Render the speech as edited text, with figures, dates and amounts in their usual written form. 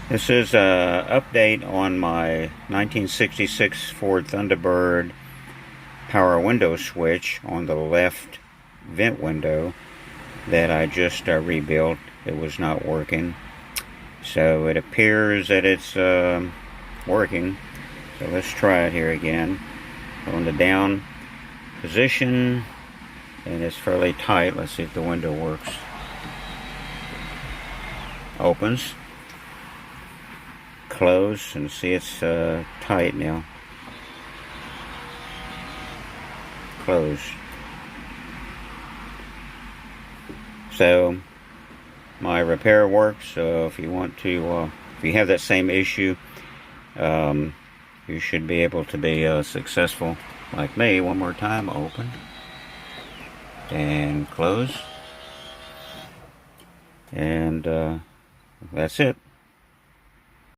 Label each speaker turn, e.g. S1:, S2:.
S1: This is an update on my 1966 Ford Thunderbird power window switch on the left vent window that I just rebuilt. It was not working. So it appears that it's working. So let's try it here again. On the down position, and it's fairly tight. Let's see if the window works. Opens. Close, and see it's tight now. Closed. So my repair works. So if you want to, if you have that same issue, you should be able to be successful like me. One more time. Open and close, and that's it.